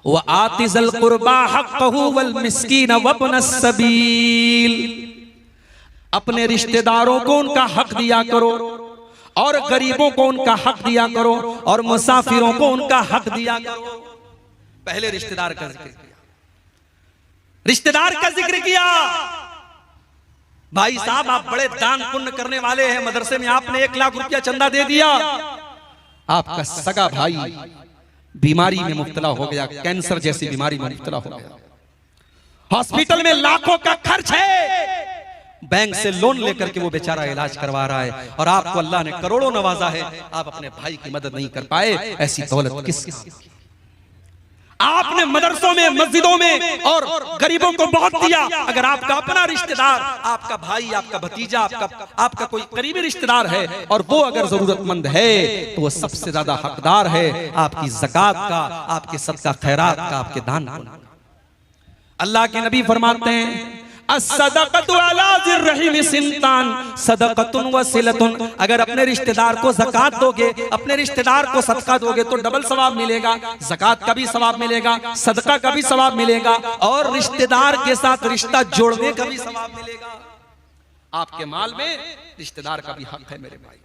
व आतिज़ल कुर्बा हक़्क़हु वल मिस्कीन वब्न सबील, अपने रिश्तेदारों को उनका हक दिया करो और गरीबों को उनका हक दिया करो और मुसाफिरों को उनका हक दिया करो। पहले रिश्तेदार का जिक्र किया, रिश्तेदार का जिक्र किया। भाई साहब, आप बड़े दान पुण्य करने वाले हैं, मदरसे में आपने 1 लाख रुपया चंदा दे दिया, आपका सगा भाई बीमारी में मुब्तला हो गया, कैंसर जैसी बीमारी में मुब्तला हो गया, हॉस्पिटल में लाखों का खर्च है, बैंक से लोन लेकर के वो बेचारा इलाज करवा रहा है और आपको अल्लाह ने करोड़ों नवाजा है, आप अपने भाई की मदद नहीं कर पाए। ऐसी दौलत किस काम की? आपने मदरसों में, मस्जिदों में और गरीबों को बहुत दिया। अगर आपका अपना रिश्तेदार, आपका भाई, आपका भतीजा, आपका कोई करीबी रिश्तेदार है और वो अगर जरूरतमंद है तो वो सबसे ज्यादा हकदार है आपकी ज़कात का, आपके सदका खैरात का, आपके दान का। अल्लाह के नबी फरमाते हैं अस्सदक़तु अला ज़िर्रहिम सिंतान सदक़तुन व सिलतुन, अगर अपने रिश्तेदार को ज़कात दोगे, अपने रिश्तेदार को सदका दोगे तो डबल सवाब मिलेगा, ज़कात का भी सवाब मिलेगा, सदका का भी सवाब मिलेगा और रिश्तेदार के साथ रिश्ता जोड़ने का भी सवाब मिलेगा। आपके माल में रिश्तेदार का भी हक है मेरे भाई,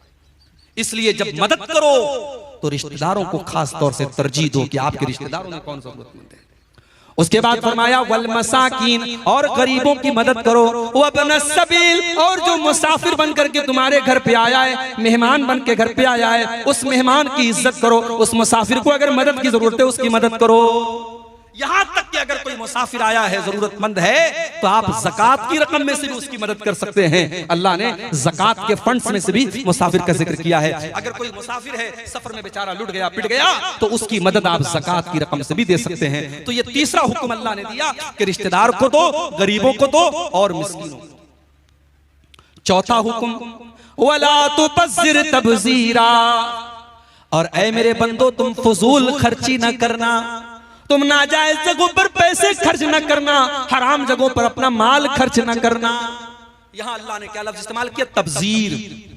इसलिए जब मदद करो तो रिश्तेदारों को खास तौर से तरजीह दो कि आपके रिश्तेदारों में कौन जरूरतमंद है। उसके बाद फरमाया वल मसाकीन, और गरीबों की मदद करो, वब्न सबील, और जो मुसाफिर बन करके तुम्हारे घर पे आया है, मेहमान बन के घर पे आया है, उस मेहमान की इज्जत करो, उस मुसाफिर को अगर मदद की जरूरत है उसकी मदद करो। यहां तक कि अगर कोई मुसाफिर आया है, जरूरतमंद है, तो आप ज़कात की रकम में से भी उसकी मदद कर सकते हैं। अल्लाह ने ज़कात के फंड्स में से भी मुसाफिर का जिक्र किया है। अगर कोई मुसाफिर है, सफर में बेचारा लुट गया, पिट गया, तो उसकी मदद आप ज़कात की रकम से भी दे सकते हैं। तो ये तीसरा हुक्म अल्लाह ने दिया कि रिश्तेदार को दो, गरीबों को दो और मिस्कीनों को। चौथा हुक्म वला तुबज़िर तबज़ीरा, और ऐ मेरे बंदो तुम फजूल खर्ची न करना, तुम नाजायज जगहों पर पैसे खर्च न करना, हराम जगहों पर अपना माल खर्च न करना। यहां अल्लाह ने क्या लफ्ज इस्तेमाल किया? तबजीर।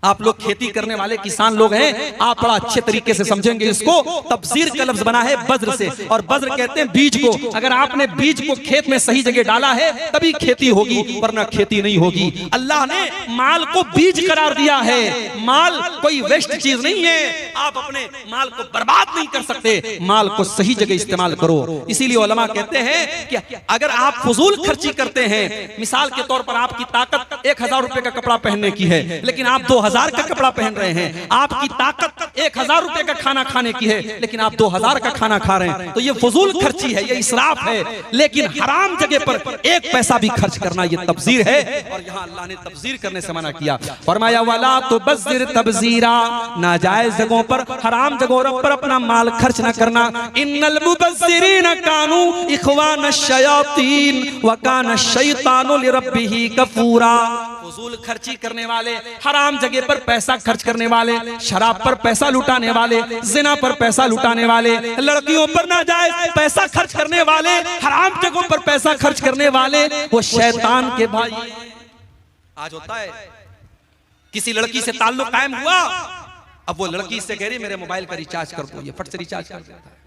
आप लोग खेती करने वाले किसान लोग हैं, आप बड़ा अच्छे तरीके से समझेंगे इसको। तबजीर का लफ्ज बना है बज्र से, और बज्र कहते हैं बीज को। अगर आपने बीज को खेत में सही जगह डाला है तभी खेती होगी, वरना खेती नहीं होगी। अल्लाह ने माल को बीज करार दिया है, माल कोई वेस्ट चीज नहीं है। आप अपने माल को बर्बाद नहीं कर सकते, माल को सही जगह इस्तेमाल करो। इसीलिए उलमा कहते हैं कि अगर आप फजूल खर्ची करते हैं, मिसाल के तौर पर आपकी ताकत 1000 रुपए का कपड़ा पहनने की है, लेकिन आप 2000 का कपड़ा पहन रहे हैं, आपकी ताकत 1000 रुपए का खाना खाने की है, लेकिन आप 2000 का खाना खा रहे हैं, तो ये फजूल खर्ची है, ये इसराफ है। लेकिन हराम जगह पर 1 पैसा भी खर्च करना ये तबजीर है, और यहाँ अल्लाह ने तबजीर करने से मना किया। फरमाया वला तुबज़िर तबजीरा, नाजायज जगहों पर, हराम जगहों पर अपना माल खर्च न करना। इन्नल मुबज़्ज़िरीन कानू इख्वान शयातीन व कान शैतानु लिरब्बिही कफूरा। फजूल खर्ची करने वाले, हराम जगह पर पैसा खर्च करने वाले, शराब पर पैसा लुटाने वाले, जिना पर पैसा लुटाने वाले, लड़कियों पर नाजायज पैसा खर्च करने वाले, हराम जगहों पर पैसा खर्च करने वाले, वो शैतान के भाई। आज होता है किसी लड़की से ताल्लुक कायम हुआ, अब वो लड़की से कह रही मेरे मोबाइल का रिचार्ज कर दो, ये फट से रिचार्ज कर देता है।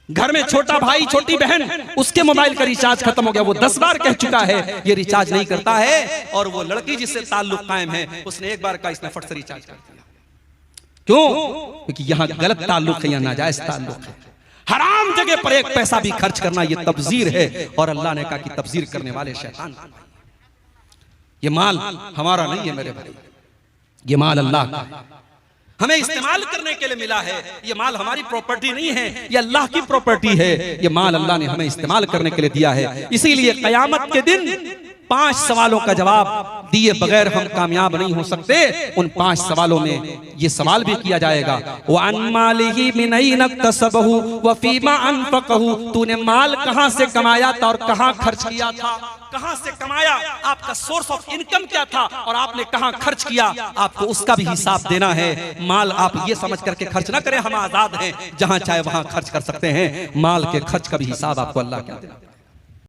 घर में छोटा भाई छोटी बहन, उसके मोबाइल का रिचार्ज खत्म हो गया, वो 10 बार कह चुका है ये रिचार्ज नहीं करता है, और वो लड़की जिससे ताल्लुक कायम है उसने 1 बार का इसने फट से रिचार्ज कर दिया। क्यों? क्योंकि यहाँ गलत ताल्लुक है, यहाँ नाजायज ताल्लुक है। हराम जगह पर 1 पैसा भी खर्च करना ये तबजीर है, और अल्लाह ने कहा कि तबजीर करने वाले शैतान। ये माल हमारा नहीं है मेरे भाई, ये माल अल्लाह का है, हमें इस्तेमाल करने के लिए मिला है। ये माल हमारी प्रॉपर्टी नहीं है, ये अल्लाह की प्रॉपर्टी है। ये माल अल्लाह ने हमें इस्तेमाल करने के लिए दिया है। इसीलिए क़यामत के दिन 5 सवालों का जवाब दिए बगैर हम कामयाब नहीं हो सकते। उन 5 सवालों में ये सवाल भी किया जाएगा, वअन मालिही मिन ऐन इक्तसबहु व फीमा अनफक़हु, तूने माल कहां से कमाया था और कहां खर्च किया था। कहां से कमाया, आपका सोर्स ऑफ इनकम क्या था, और आपने कहां खर्च किया, आपको उसका भी हिसाब देना है। माल आप ये समझ करके खर्च ना करें हम आजाद हैं, जहां चाहे वहां खर्च कर सकते हैं। माल के खर्च का भी हिसाब आपको अल्लाह क्या देना।